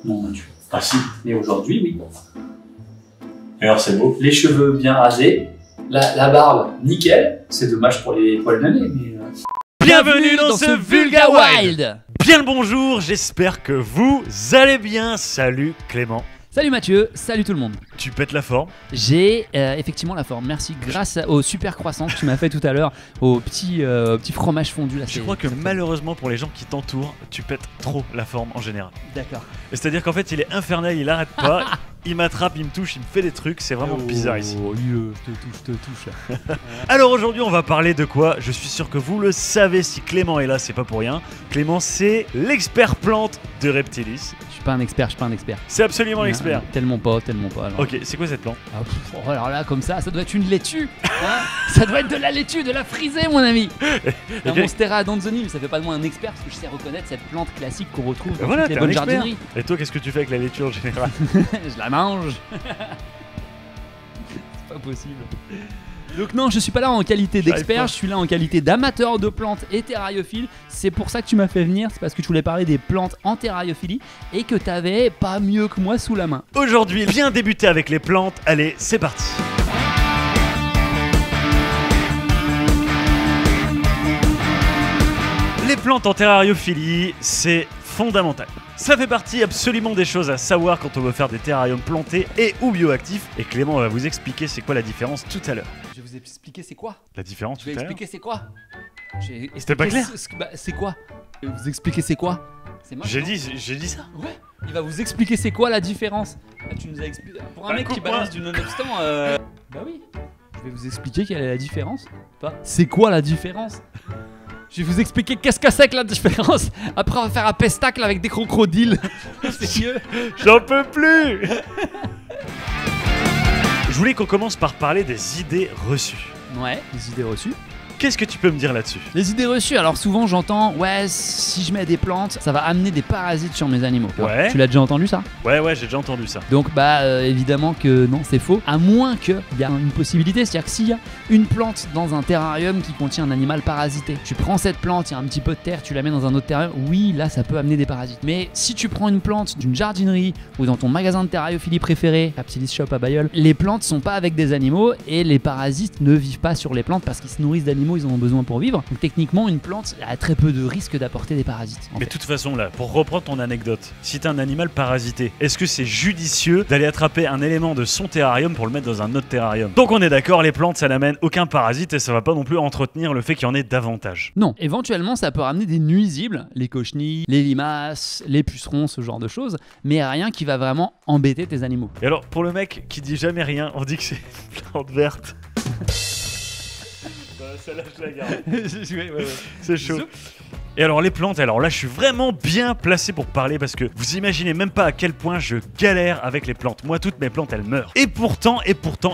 Non, Mathieu. Ah si, mais aujourd'hui, oui. Et alors c'est beau. Les cheveux bien rasés, la barbe nickel. C'est dommage pour les poils de nez, mais... Bienvenue dans ce Vulga Wild. Bien le bonjour, j'espère que vous allez bien. Salut Clément. Salut Mathieu, salut tout le monde. Tu pètes la forme. J'ai effectivement la forme, merci. Grâce au super croissant que tu m'as fait tout à l'heure, au petit fromage fondu là. Je crois que malheureusement pour les gens qui t'entourent, tu pètes trop la forme en général. D'accord. C'est-à-dire qu'en fait il est infernal, il arrête pas. Il m'attrape, il me touche, il me fait des trucs, c'est vraiment bizarre ici. Oh, je te touche là. Alors aujourd'hui on va parler de quoi? Je suis sûr que vous le savez, si Clément est là, c'est pas pour rien. Clément c'est l'expert plante de Reptilis. Je suis pas un expert, C'est absolument l'expert. Tellement pas. Alors. Ok, c'est quoi cette plante? Alors là, comme ça doit être une laitue. Hein. Ça doit être de la laitue, de la frisée, mon ami. Un Monstera Adanzoni, mais ça fait pas de moi un expert parce que je sais reconnaître cette plante classique qu'on retrouve dans toutes les bonnes jardineries. Et toi, qu'est-ce que tu fais avec la laitue en général? Je la mange. C'est pas possible. Donc non, je suis pas là en qualité d'expert, je suis là en qualité d'amateur de plantes et terrariophile. C'est pour ça que tu m'as fait venir, c'est parce que tu voulais parler des plantes en terrariophilie et que t'avais pas mieux que moi sous la main. Aujourd'hui, viens débuter avec les plantes. Allez, c'est parti. Les plantes en terrariophilie, c'est fondamental. Ça fait partie absolument des choses à savoir quand on veut faire des terrariums plantés et ou bioactifs. Et Clément va vous expliquer c'est quoi la différence tout à l'heure. Je vais vous expliquer c'est quoi? La différence tout à l'heure? Je vais expliquer c'est quoi? C'était pas clair? C'est quoi? Je vais vous expliquer c'est quoi? J'ai dit ça. Ouais. Il va vous expliquer c'est quoi la différence. Ah, tu nous as expliqué. Pour un mec qui balance du non-obstant, bah oui. Je vais vous expliquer quelle est la différence. Pas. C'est quoi la différence? Je vais vous expliquer qu'est-ce que c'est que la différence. Après on va faire un pestacle avec des crocodiles. C'est mieux. J'en peux plus. Je voulais qu'on commence par parler des idées reçues. Ouais, des idées reçues. Qu'est-ce que tu peux me dire là-dessus? Les idées reçues, alors souvent j'entends ouais, si je mets des plantes, ça va amener des parasites sur mes animaux. Ouais. Tu l'as déjà entendu ça? Ouais, j'ai déjà entendu ça. Donc évidemment que non, c'est faux. À moins qu'il y a une possibilité, c'est-à-dire que s'il y a une plante dans un terrarium qui contient un animal parasité, tu prends cette plante, il y a un petit peu de terre, tu la mets dans un autre terrarium, oui, là ça peut amener des parasites. Mais si tu prends une plante d'une jardinerie ou dans ton magasin de terrariophilie préféré, Reptilis Shop à Bayeul, les plantes sont pas avec des animaux et les parasites ne vivent pas sur les plantes parce qu'ils se nourrissent d'animaux, ils en ont besoin pour vivre. Donc techniquement, une plante a très peu de risque d'apporter des parasites. Mais de toute façon, là, pour reprendre ton anecdote, si t'as un animal parasité, est-ce que c'est judicieux d'aller attraper un élément de son terrarium pour le mettre dans un autre terrarium? Donc on est d'accord, les plantes, ça n'amène aucun parasite et ça va pas non plus entretenir le fait qu'il y en ait davantage. Non, éventuellement, ça peut ramener des nuisibles, les cochenilles, les limaces, les pucerons, ce genre de choses, mais rien qui va vraiment embêter tes animaux. Et alors, pour le mec qui dit jamais rien, on dit que c'est une plante verte. Celle-là, je la garde. C'est chaud. Et alors les plantes, alors là je suis vraiment bien placé pour parler parce que vous imaginez même pas à quel point je galère avec les plantes. Moi toutes mes plantes elles meurent. Et pourtant,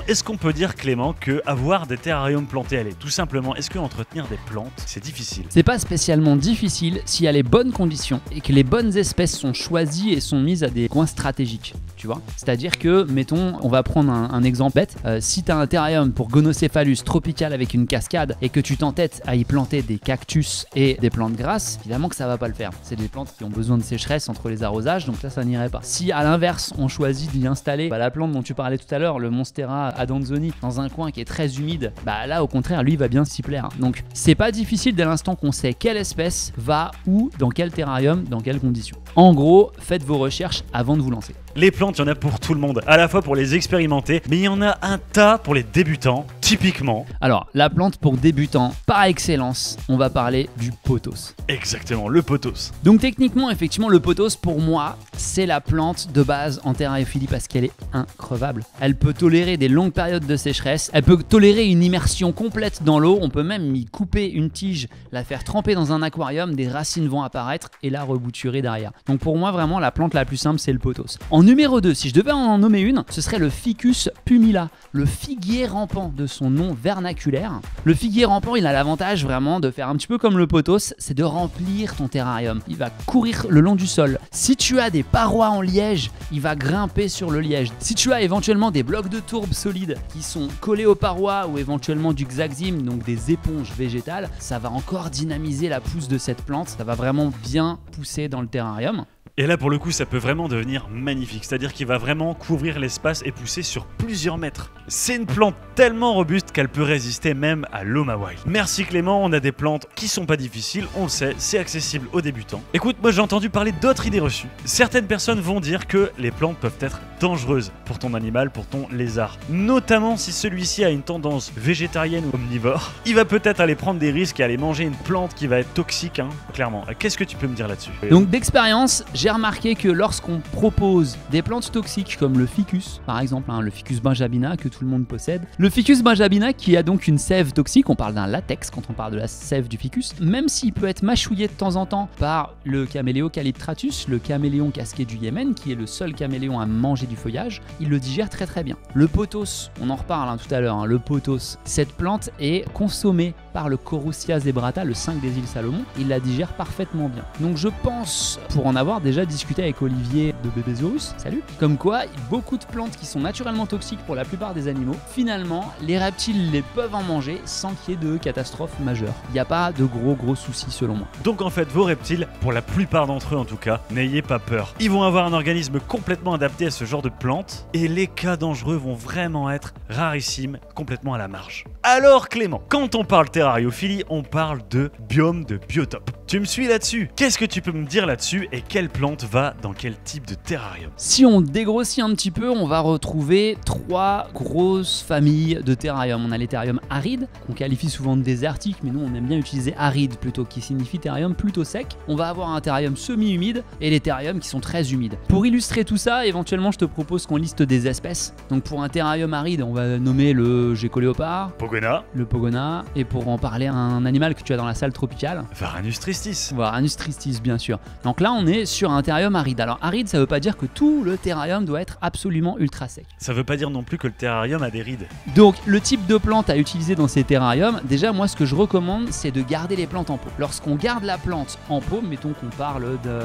est-ce qu'on peut dire Clément que avoir des terrariums plantés, allez, tout simplement, est-ce que entretenir des plantes c'est difficile? C'est pas spécialement difficile s'il y a les bonnes conditions et que les bonnes espèces sont choisies et sont mises à des coins stratégiques. Tu vois, c'est-à-dire que, mettons, on va prendre un exemple bête. Si tu as un terrarium pour Gonocéphalus tropical avec une cascade et que tu t'entêtes à y planter des cactus et des plantes grasses, évidemment que ça va pas le faire. C'est des plantes qui ont besoin de sécheresse entre les arrosages, donc là ça n'irait pas. Si à l'inverse on choisit d'y installer la plante dont tu parlais tout à l'heure, le Monstera Adanzoni, dans un coin qui est très humide, bah là au contraire lui va bien s'y plaire. Donc c'est pas difficile dès l'instant qu'on sait quelle espèce va où, dans quel terrarium, dans quelles conditions. En gros, faites vos recherches avant de vous lancer. Les plantes, il y en a pour tout le monde, à la fois pour les expérimenter, mais il y en a un tas pour les débutants, typiquement. Alors, la plante pour débutants, par excellence, on va parler du pothos. Exactement, le pothos. Donc techniquement, effectivement, le pothos, pour moi, c'est la plante de base en terrariophilie parce qu'elle est increvable. Elle peut tolérer des longues périodes de sécheresse, elle peut tolérer une immersion complète dans l'eau, on peut même y couper une tige, la faire tremper dans un aquarium, des racines vont apparaître et la rebouturer derrière. Donc pour moi, vraiment, la plante la plus simple, c'est le pothos. En numéro 2, si je devais en nommer une, ce serait le Ficus pumila, le figuier rampant de son nom vernaculaire. Le figuier rampant, il a l'avantage vraiment de faire un petit peu comme le pothos, c'est de remplir ton terrarium. Il va courir le long du sol. Si tu as des parois en liège, il va grimper sur le liège. Si tu as éventuellement des blocs de tourbe solides qui sont collés aux parois ou éventuellement du xaxim, donc des éponges végétales, ça va encore dynamiser la pousse de cette plante, ça va vraiment bien pousser dans le terrarium. Et là pour le coup ça peut vraiment devenir magnifique, c'est-à-dire qu'il va vraiment couvrir l'espace et pousser sur plusieurs mètres. C'est une plante tellement robuste qu'elle peut résister même à l'Oma Wild. Merci Clément, on a des plantes qui sont pas difficiles, on le sait, c'est accessible aux débutants. Écoute, moi j'ai entendu parler d'autres idées reçues. Certaines personnes vont dire que les plantes peuvent être dangereuses pour ton animal, pour ton lézard. Notamment si celui-ci a une tendance végétarienne ou omnivore. Il va peut-être aller prendre des risques et aller manger une plante qui va être toxique, hein, clairement. Qu'est-ce que tu peux me dire là-dessus? Donc d'expérience, j'ai remarqué que lorsqu'on propose des plantes toxiques comme le ficus, par exemple, hein, le ficus benjamina que tout le monde possède, le ficus benjamina qui a donc une sève toxique, on parle d'un latex quand on parle de la sève du ficus, même s'il peut être mâchouillé de temps en temps par le caméléon calyptratus, le caméléon casqué du Yémen, qui est le seul caméléon à manger du feuillage, il le digère très très bien. Le pothos, on en reparle hein, tout à l'heure, hein, le pothos, cette plante est consommée par le Corucia zebrata, le 5 des îles Salomon, il la digère parfaitement bien. Donc je pense, pour en avoir déjà discuté avec Olivier de Bébésaurus, salut, comme quoi beaucoup de plantes qui sont naturellement toxiques pour la plupart des animaux, finalement les reptiles les peuvent en manger sans qu'il y ait de catastrophe majeure. Il n'y a pas de gros soucis selon moi. Donc en fait vos reptiles, pour la plupart d'entre eux en tout cas, n'ayez pas peur. Ils vont avoir un organisme complètement adapté à ce genre de plantes et les cas dangereux vont vraiment être rarissimes, complètement à la marge. Alors Clément, quand on parle terrariophilie, on parle de biome, de biotope. Tu me suis là-dessus? Qu'est-ce que tu peux me dire là-dessus et quelle plante va dans quel type de terrarium? Si on dégrossit un petit peu, on va retrouver 3 grosses familles de terrarium. On a les terrariums arides, qu'on qualifie souvent de désertiques, mais nous on aime bien utiliser aride plutôt, qui signifie terrarium plutôt sec. On va avoir un terrarium semi-humide et les terrariums qui sont très humides. Pour illustrer tout ça, éventuellement je te propose qu'on liste des espèces. Donc pour un terrarium aride, on va nommer le gecko-léopard, Pogona, le pogona, et pour en parler, un animal que tu as dans la salle tropicale, Varanus tristis. Varanus tristis bien sûr. Donc là on est sur un terrarium aride. Alors aride ça veut pas dire que tout le terrarium doit être absolument ultra sec. Ça veut pas dire non plus que le terrarium a des rides. Donc le type de plante à utiliser dans ces terrariums, déjà moi ce que je recommande c'est de garder les plantes en pot. Lorsqu'on garde la plante en pot, mettons qu'on parle de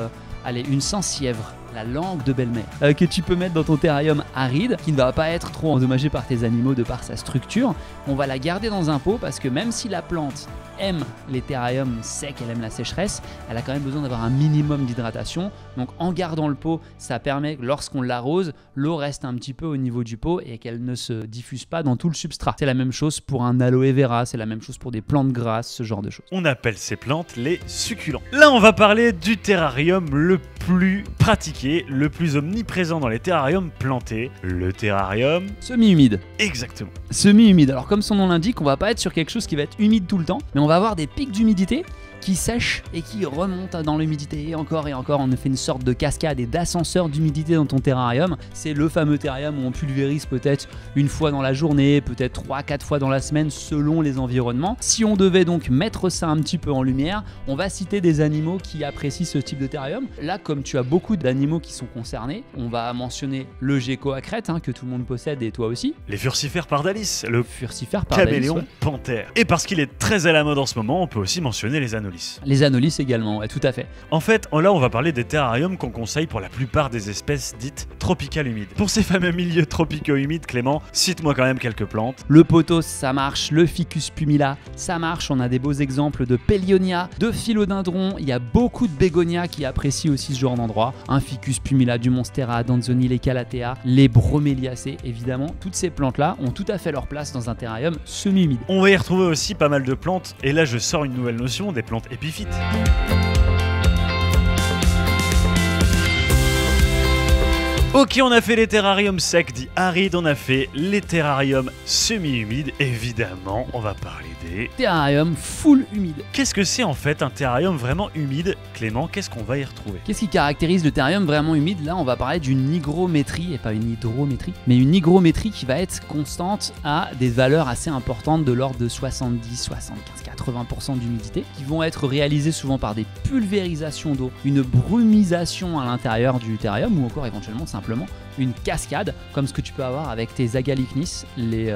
une sansèvre, la langue de belle-mère, que tu peux mettre dans ton terrarium aride, qui ne va pas être trop endommagée par tes animaux de par sa structure, on va la garder dans un pot parce que même si la plante aime les terrariums secs, elle aime la sécheresse, elle a quand même besoin d'avoir un minimum d'hydratation. Donc en gardant le pot, ça permet que lorsqu'on l'arrose, l'eau reste un petit peu au niveau du pot et qu'elle ne se diffuse pas dans tout le substrat. C'est la même chose pour un aloe vera, c'est la même chose pour des plantes grasses, ce genre de choses. On appelle ces plantes les succulents. Là on va parler du terrarium le plus pratiqué, le plus omniprésent dans les terrariums plantés, le terrarium semi-humide. Exactement. Semi-humide. Alors comme son nom l'indique, on va pas être sur quelque chose qui va être humide tout le temps, mais on va avoir des pics d'humidité qui sèchent et qui remontent dans l'humidité et encore, on fait une sorte de cascade et d'ascenseur d'humidité dans ton terrarium. C'est le fameux terrarium où on pulvérise peut-être une fois dans la journée, peut-être 3-4 fois dans la semaine selon les environnements. Si on devait donc mettre ça un petit peu en lumière, on va citer des animaux qui apprécient ce type de terrarium. Là, comme tu as beaucoup d'animaux qui sont concernés, on va mentionner le gecko à crête, que tout le monde possède et toi aussi. Les furcifères pardalis, le furcifère pardalis, caméléon ouais. panthère. Et parce qu'il est très à la mode en ce moment, on peut aussi mentionner les anolis. Les anolis également, ouais, tout à fait. En fait, là on va parler des terrariums qu'on conseille pour la plupart des espèces dites tropicales humides. Pour ces fameux milieux tropicaux humides, Clément, cite-moi quand même quelques plantes. Le pothos, ça marche. Le ficus pumila, ça marche. On a des beaux exemples de Pélionia, de philodendron. Il y a beaucoup de bégonias qui apprécient aussi ce genre d'endroit. Un ficus pumila, du monstera, danzoni, les calathea, les broméliacées, évidemment. Toutes ces plantes-là ont tout à fait leur place dans un terrarium semi-humide. On va y retrouver aussi pas mal de plantes, et là je sors une nouvelle notion, des plantes épiphytes. Ok, on a fait les terrariums secs dits arides, on a fait les terrariums semi-humides. Évidemment, on va parler des terrarium full humide. Qu'est-ce que c'est en fait un terrarium vraiment humide? Clément, qu'est-ce qu'on va y retrouver? Qu'est-ce qui caractérise le terrarium vraiment humide? Là, on va parler d'une hygrométrie, et pas une hydrométrie, mais une hygrométrie qui va être constante à des valeurs assez importantes de l'ordre de 70, 75, 80% d'humidité, qui vont être réalisées souvent par des pulvérisations d'eau, une brumisation à l'intérieur du terrarium, ou encore éventuellement simplement une cascade, comme ce que tu peux avoir avec tes Agalicnis, les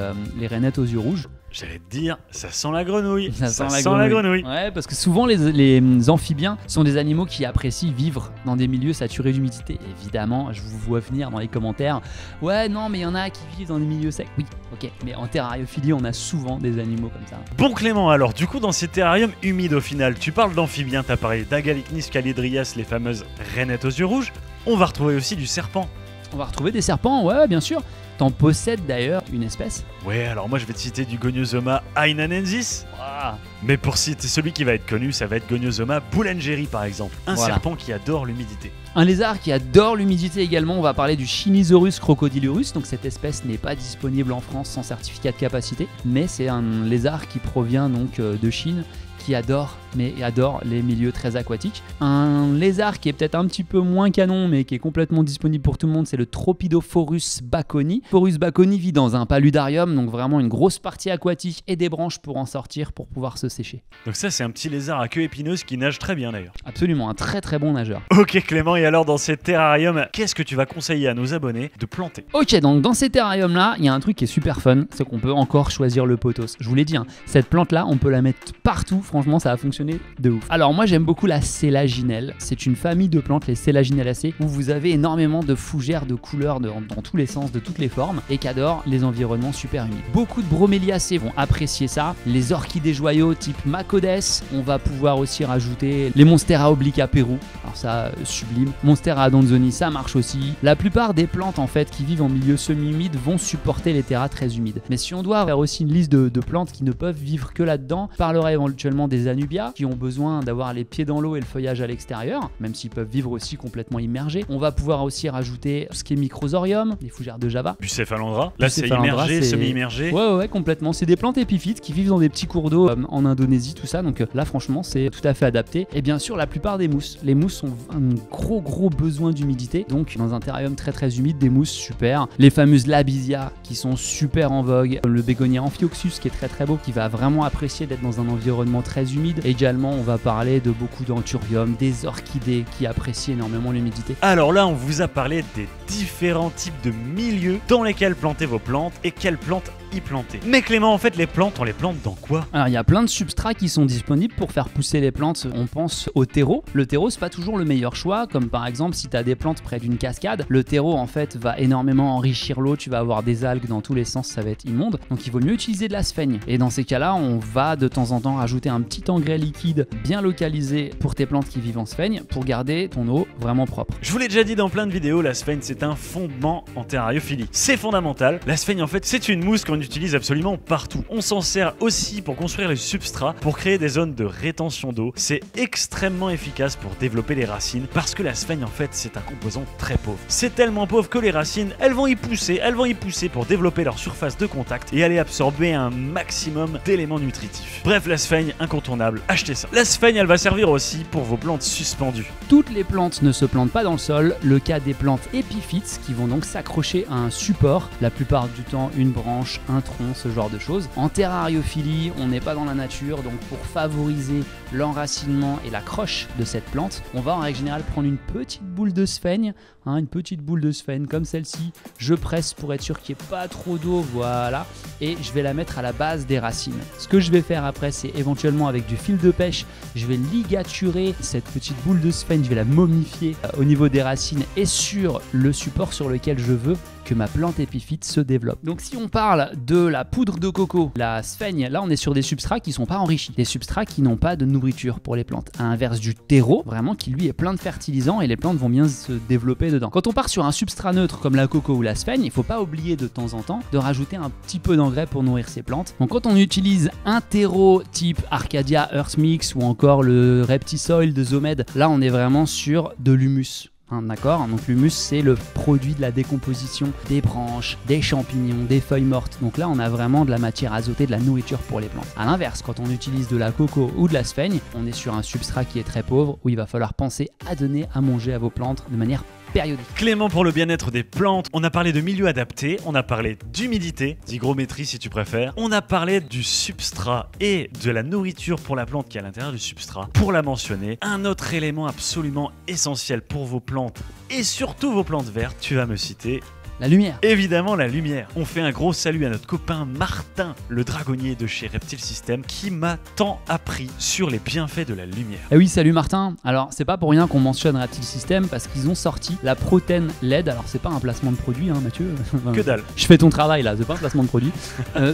rainettes aux yeux rouges. J'allais te dire, ça sent la grenouille. Ça sent la grenouille. Ouais, parce que souvent les amphibiens sont des animaux qui apprécient vivre dans des milieux saturés d'humidité. Évidemment, je vous vois venir dans les commentaires. Ouais, non, mais il y en a qui vivent dans des milieux secs. Oui, ok. Mais en terrariophilie, on a souvent des animaux comme ça. Bon Clément, alors du coup dans ces terrariums humides au final, tu parles d'amphibiens, t'as parlé d'Agalicnis calidrias, les fameuses rainettes aux yeux rouges. On va retrouver aussi du serpent. On va retrouver des serpents, ouais, bien sûr. T'en possèdes d'ailleurs une espèce. Ouais, alors moi je vais te citer du Goniosoma hainanensis. Ah. Mais pour citer celui qui va être connu, ça va être Goniosoma boulangeri par exemple. Un Voilà. serpent qui adore l'humidité. Un lézard qui adore l'humidité également, on va parler du Chinisaurus crocodilurus. Donc cette espèce n'est pas disponible en France sans certificat de capacité, mais c'est un lézard qui provient donc de Chine, qui adore les milieux très aquatiques. Un lézard qui est peut-être un petit peu moins canon, mais qui est complètement disponible pour tout le monde, c'est le Tropidophorus baconi. Phorus baconi vit dans un paludarium, donc vraiment une grosse partie aquatique et des branches pour en sortir, pour pouvoir se sécher. Donc ça c'est un petit lézard à queue épineuse qui nage très bien d'ailleurs. Absolument, un très très bon nageur. Ok Clément, et alors dans ces terrariums, qu'est-ce que tu vas conseiller à nos abonnés de planter? Ok, donc dans ces terrariums-là, il y a un truc qui est super fun, c'est qu'on peut encore choisir le pothos. Je vous l'ai dit, hein, cette plante-là, on peut la mettre partout, franchement ça va fonctionner de ouf. Alors moi j'aime beaucoup la sélaginelle, c'est une famille de plantes, les sélaginellacées, où vous avez énormément de fougères de couleurs dans tous les sens, de toutes les formes, et qui adorent les environnements super humides. Beaucoup de broméliacées vont apprécier ça, les orchidées joyaux type Macodes, on va pouvoir aussi rajouter les Monstera obliqua Pérou, alors ça sublime, Monstera adonzoni ça marche aussi. La plupart des plantes en fait qui vivent en milieu semi-humide vont supporter les terras très humides. Mais si on doit faire aussi une liste de plantes qui ne peuvent vivre que là-dedans, je parlerai éventuellement des Anubia, qui ont besoin d'avoir les pieds dans l'eau et le feuillage à l'extérieur, même s'ils peuvent vivre aussi complètement immergés. On va pouvoir aussi rajouter tout ce qui est Microsorium, les fougères de Java. Bucephalandra, là c'est Bucephalandra, immergé, c'est- semi-immergé. Ouais, complètement. C'est des plantes épiphytes qui vivent dans des petits cours d'eau en Indonésie, tout ça. Donc là, franchement, c'est tout à fait adapté. Et bien sûr, la plupart des mousses. Les mousses ont un gros besoin d'humidité. Donc, dans un terrarium très humide, des mousses super. Les fameuses Labisia qui sont super en vogue. Le bégonia amphioxus qui est très beau, qui va vraiment apprécier d'être dans un environnement très humide. Et également, on va parler de beaucoup d'anthurium, des orchidées qui apprécient énormément l'humidité. Alors là, on vous a parlé des différents types de milieux dans lesquels planter vos plantes et quelles plantes y planter. Mais Clément, en fait, les plantes, on les plante dans quoi? Alors il y a plein de substrats qui sont disponibles pour faire pousser les plantes. On pense au terreau. Le terreau c'est pas toujours le meilleur choix, comme par exemple si tu as des plantes près d'une cascade, le terreau en fait va énormément enrichir l'eau, tu vas avoir des algues dans tous les sens, ça va être immonde. Donc il vaut mieux utiliser de la sphaigne. Et dans ces cas-là, on va de temps en temps rajouter un petit engrais liquide bien localisé pour tes plantes qui vivent en sphaigne pour garder ton eau vraiment propre. Je vous l'ai déjà dit dans plein de vidéos, la sphaigne c'est un fondement en terrariophilie. C'est fondamental. La sphaigne en fait c'est une mousse qu'on utilise absolument partout. On s'en sert aussi pour construire les substrats, pour créer des zones de rétention d'eau. C'est extrêmement efficace pour développer les racines parce que la sphaigne en fait c'est un composant très pauvre. C'est tellement pauvre que les racines elles vont y pousser pour développer leur surface de contact et aller absorber un maximum d'éléments nutritifs. Bref, la sphaigne incontournable, achetez ça. La sphaigne elle va servir aussi pour vos plantes suspendues. Toutes les plantes ne se plantent pas dans le sol, le cas des plantes épiphytes qui vont donc s'accrocher à un support, la plupart du temps une branche, un tronc, ce genre de choses. En terrariophilie, on n'est pas dans la nature, donc pour favoriser l'enracinement et l'accroche de cette plante, on va en règle générale prendre une petite boule de sphaigne, une petite boule de sphaigne comme celle-ci, je presse pour être sûr qu'il n'y ait pas trop d'eau, voilà, et je vais la mettre à la base des racines. Ce que je vais faire après, c'est éventuellement avec du fil de pêche, je vais ligaturer cette petite boule de sphaigne, je vais la momifier au niveau des racines et sur le support sur lequel je veux que ma plante épiphyte se développe. Donc si on parle de la poudre de coco, la sphaigne, là on est sur des substrats qui sont pas enrichis, des substrats qui n'ont pas de nourriture pour les plantes, à l'inverse du terreau, vraiment qui lui est plein de fertilisants et les plantes vont bien se développer dedans. Quand on part sur un substrat neutre comme la coco ou la sphaigne, il faut pas oublier de temps en temps de rajouter un petit peu d'engrais pour nourrir ces plantes. Donc quand on utilise un terreau type Arcadia Earth Mix ou encore le Reptisoil de Zomed, là on est vraiment sur de l'humus. D'accord, donc l'humus c'est le produit de la décomposition des branches, des champignons, des feuilles mortes. Donc là on a vraiment de la matière azotée, de la nourriture pour les plantes. A l'inverse, quand on utilise de la coco ou de la sphaigne, on est sur un substrat qui est très pauvre où il va falloir penser à donner à manger à vos plantes de manière périodique. Clément, pour le bien-être des plantes, on a parlé de milieu adapté, on a parlé d'humidité, d'hygrométrie si tu préfères, on a parlé du substrat et de la nourriture pour la plante qui est à l'intérieur du substrat. Pour la mentionner, un autre élément absolument essentiel pour vos plantes et surtout vos plantes vertes, tu vas me citer La lumière. Évidemment la lumière. On fait un gros salut à notre copain Martin, le dragonnier de chez Reptile System, qui m'a tant appris sur les bienfaits de la lumière. Eh oui, salut Martin. Alors, c'est pas pour rien qu'on mentionne Reptile System parce qu'ils ont sorti la Proten LED. Alors, c'est pas un placement de produit, hein, Mathieu. Que dalle. Je fais ton travail là, c'est pas un placement de produit.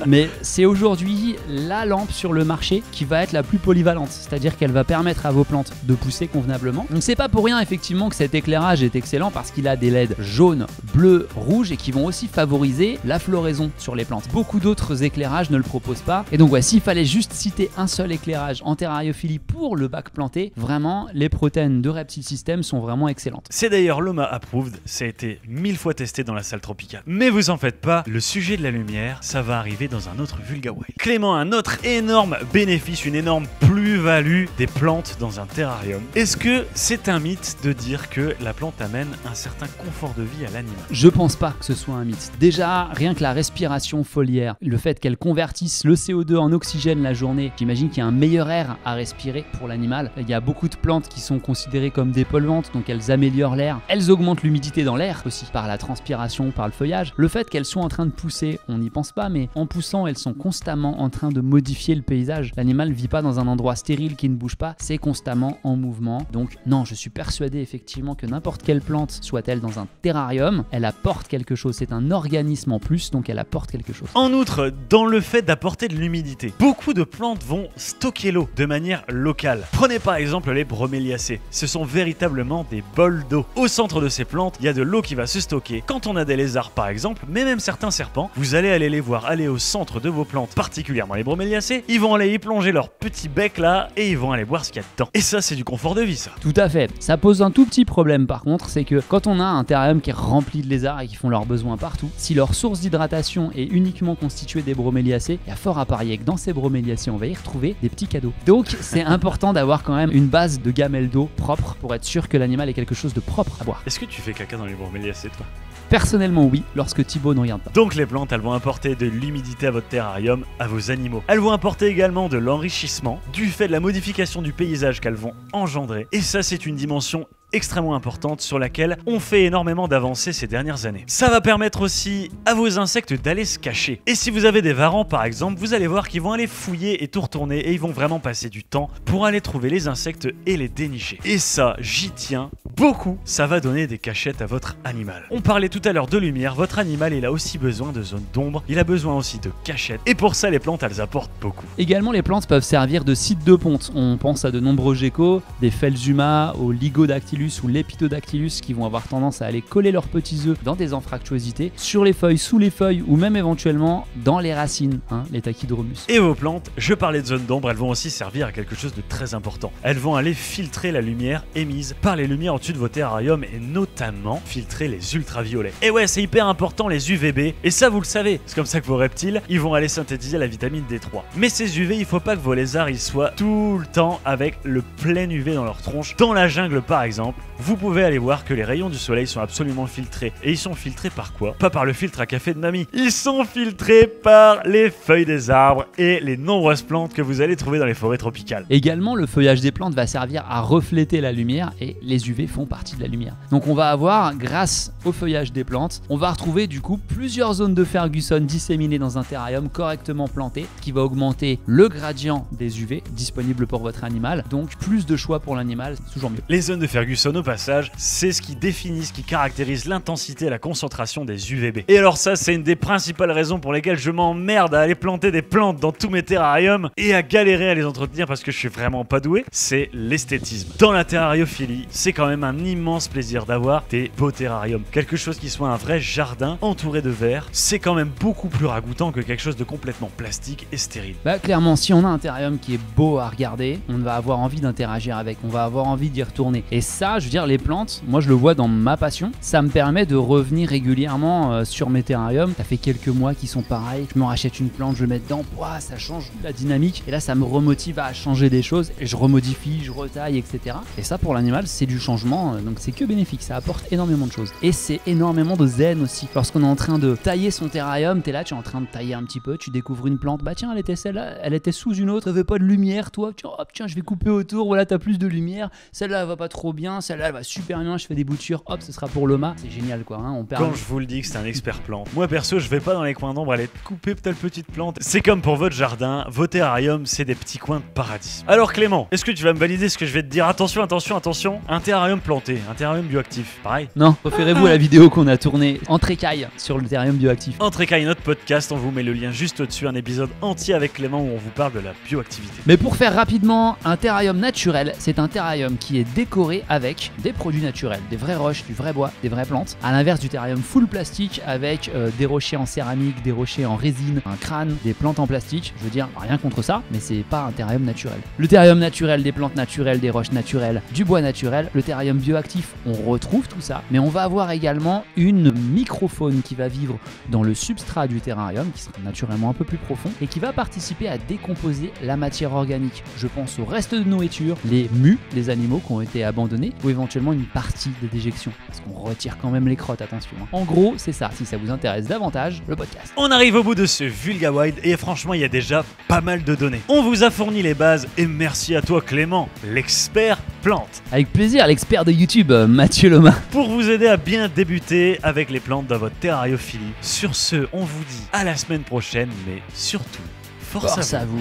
Mais c'est aujourd'hui la lampe sur le marché qui va être la plus polyvalente. C'est-à-dire qu'elle va permettre à vos plantes de pousser convenablement. Donc, c'est pas pour rien effectivement que cet éclairage est excellent parce qu'il a des LED jaunes, bleus, rouges et qui vont aussi favoriser la floraison sur les plantes. Beaucoup d'autres éclairages ne le proposent pas. Et donc, ouais, s'il fallait juste citer un seul éclairage en terrariophilie pour le bac planté, vraiment, les Proten de Reptile System sont vraiment excellentes. C'est d'ailleurs Loma approved, ça a été 1000 fois testé dans la salle tropicale. Mais vous en faites pas, le sujet de la lumière, ça va arriver dans un autre Vulga Wild. Clément, un autre énorme bénéfice, une énorme plus-value des plantes dans un terrarium. Est-ce que c'est un mythe de dire que la plante amène un certain confort de vie à l'animal? Je pense pas que ce soit un mythe. Déjà, rien que la respiration foliaire, le fait qu'elle convertisse le CO2 en oxygène la journée, j'imagine qu'il y a un meilleur air à respirer pour l'animal. Il y a beaucoup de plantes qui sont considérées comme des polluantes, donc elles améliorent l'air. Elles augmentent l'humidité dans l'air aussi, par la transpiration, par le feuillage. Le fait qu'elles sont en train de pousser, on n'y pense pas, mais en poussant, elles sont constamment en train de modifier le paysage. L'animal ne vit pas dans un endroit stérile qui ne bouge pas, c'est constamment en mouvement. Donc non, je suis persuadé effectivement que n'importe quelle plante, soit-elle dans un terrarium, elle apporte quelque chose. C'est un organisme en plus, donc elle apporte quelque chose. En outre, dans le fait d'apporter de l'humidité, beaucoup de plantes vont stocker l'eau de manière locale. Prenez par exemple les broméliacées. Ce sont véritablement des bols d'eau. Au centre de ces plantes, il y a de l'eau qui va se stocker. Quand on a des lézards par exemple, mais même certains serpents, vous allez aller les voir aller au centre de vos plantes, particulièrement les broméliacées, ils vont aller y plonger leur petit bec là et ils vont aller voir ce qu'il y a dedans. Et ça, c'est du confort de vie, ça. Tout à fait. Ça pose un tout petit problème par contre, c'est que quand on a un terrarium qui est rempli de lézards et qui font leurs besoins partout, si leur source d'hydratation est uniquement constituée des broméliacées, il y a fort à parier que dans ces broméliacées, on va y retrouver des petits cadeaux. Donc, c'est important d'avoir quand même une base de gamelle d'eau propre pour être sûr que l'animal ait quelque chose de propre à boire. Est-ce que tu fais caca dans les broméliacées, toi? Personnellement, oui, lorsque Thibaut ne regarde pas. Donc les plantes, elles vont apporter de l'humidité à votre terrarium, à vos animaux. Elles vont apporter également de l'enrichissement, du fait de la modification du paysage qu'elles vont engendrer. Et ça, c'est une dimension extrêmement importante sur laquelle on fait énormément d'avancées ces dernières années. Ça va permettre aussi à vos insectes d'aller se cacher. Et si vous avez des varans par exemple, vous allez voir qu'ils vont aller fouiller et tout retourner et ils vont vraiment passer du temps pour aller trouver les insectes et les dénicher. Et ça, j'y tiens beaucoup, ça va donner des cachettes à votre animal. On parlait tout à l'heure de lumière, votre animal il a aussi besoin de zones d'ombre, il a besoin aussi de cachettes. Et pour ça les plantes elles apportent beaucoup. Également les plantes peuvent servir de site de ponte. On pense à de nombreux geckos, des Phelsuma, aux Ligodactylus ou Lepidodactylus qui vont avoir tendance à aller coller leurs petits œufs dans des anfractuosités, sur les feuilles, sous les feuilles ou même éventuellement dans les racines, les Tachydramus. Et vos plantes, je parlais de zones d'ombre, elles vont aussi servir à quelque chose de très important. Elles vont aller filtrer la lumière émise par les lumières au-dessus de vos terrariums et notamment filtrer les ultraviolets. Et ouais, c'est hyper important les UVB, et ça vous le savez, c'est comme ça que vos reptiles, ils vont aller synthétiser la vitamine D3. Mais ces UV, il faut pas que vos lézards ils soient tout le temps avec le plein UV dans leur tronche. Dans la jungle par exemple, vous pouvez aller voir que les rayons du soleil sont absolument filtrés. Et ils sont filtrés par quoi? Pas par le filtre à café de mamie. Ils sont filtrés par les feuilles des arbres et les nombreuses plantes que vous allez trouver dans les forêts tropicales. Également, le feuillage des plantes va servir à refléter la lumière et les UV font partie de la lumière. Donc on va avoir, grâce au feuillage des plantes, on va retrouver du coup plusieurs zones de Ferguson disséminées dans un terrarium correctement planté qui va augmenter le gradient des UV disponibles pour votre animal. Donc plus de choix pour l'animal, c'est toujours mieux. Les zones de Ferguson au passage, c'est ce qui définit, ce qui caractérise l'intensité et la concentration des UVB. Et alors ça, c'est une des principales raisons pour lesquelles je m'emmerde à aller planter des plantes dans tous mes terrariums et à galérer à les entretenir parce que je suis vraiment pas doué, c'est l'esthétisme. Dans la terrariophilie, c'est quand même un immense plaisir d'avoir des beaux terrariums. Quelque chose qui soit un vrai jardin entouré de verre, c'est quand même beaucoup plus ragoûtant que quelque chose de complètement plastique et stérile. Bah clairement, si on a un terrarium qui est beau à regarder, on va avoir envie d'interagir avec, on va avoir envie d'y retourner. Et ça, je veux dire, les plantes, moi je le vois dans ma passion, ça me permet de revenir régulièrement sur mes terrariums. Ça fait quelques mois qu'ils sont pareils, je me rachète une plante, je le mets dedans, ça change la dynamique et là ça me remotive à changer des choses et je remodifie, je retaille, etc. Et ça pour l'animal c'est du changement, donc c'est que bénéfique, ça apporte énormément de choses. Et c'est énormément de zen aussi. Lorsqu'on est en train de tailler son terrarium, t'es là, tu es en train de tailler un petit peu, tu découvres une plante, bah tiens elle était celle-là, elle était sous une autre, elle avait pas de lumière, toi, tiens, hop, tiens je vais couper autour, voilà t'as plus de lumière, celle-là elle va pas trop bien, bien, celle-là elle va super bien, je fais des boutures, hop, ce sera pour l'OMA. C'est génial quoi, hein, on perd. Quand je vous le dis que c'est un expert plante, moi perso je vais pas dans les coins d'ombre aller couper telle petite plante. C'est comme pour votre jardin, vos terrariums c'est des petits coins de paradis. Alors Clément, est-ce que tu vas me valider ce que je vais te dire? Attention, attention, attention, un terrarium planté, un terrarium bioactif, pareil. Non, référez-vous à la vidéo qu'on a tournée entre écailles sur le terrarium bioactif. Entre écailles, notre podcast, on vous met le lien juste au-dessus, un épisode entier avec Clément où on vous parle de la bioactivité. Mais pour faire rapidement, un terrarium naturel, c'est un terrarium qui est décoré avec des produits naturels, des vraies roches, du vrai bois, des vraies plantes. À l'inverse du terrarium full plastique avec des rochers en céramique, des rochers en résine, un crâne, des plantes en plastique. Je veux dire, rien contre ça, mais c'est pas un terrarium naturel. Le terrarium naturel, des plantes naturelles, des roches naturelles, du bois naturel. Le terrarium bioactif, on retrouve tout ça, mais on va avoir également une microfaune qui va vivre dans le substrat du terrarium, qui sera naturellement un peu plus profond, et qui va participer à décomposer la matière organique. Je pense au reste de nourriture, les mus des animaux qui ont été abandonnés, ou éventuellement une partie des déjections, parce qu'on retire quand même les crottes, attention. En gros, c'est ça, si ça vous intéresse davantage, le podcast. On arrive au bout de ce Vulga Wild et franchement il y a déjà pas mal de données. On vous a fourni les bases et merci à toi Clément, l'expert plante. Avec plaisir, l'expert de YouTube, Mathieu Loma. Pour vous aider à bien débuter avec les plantes dans votre terrariophilie. Sur ce, on vous dit à la semaine prochaine, mais surtout, force à vous.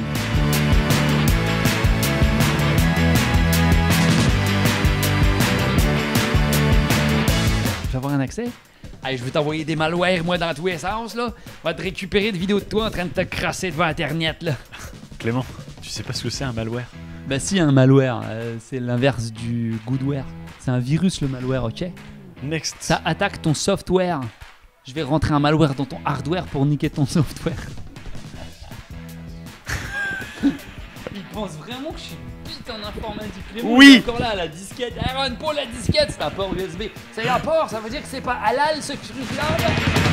Je vais avoir un accès? Allez, je vais t'envoyer des malwares, moi, dans tous les sens, là. On va te récupérer des vidéos de toi en train de te crasser devant Internet, là. Clément, tu sais pas ce que c'est un malware? Bah si, un malware, c'est l'inverse du goodware. C'est un virus, le malware, ok? Next. Ça attaque ton software. Je vais rentrer un malware dans ton hardware pour niquer ton software. Il pense vraiment que je suis bite en informatique. Oui. Encore là, la disquette. Aaron, pour la disquette, c'est un port USB. C'est un port, ça veut dire que c'est pas halal ce truc-là.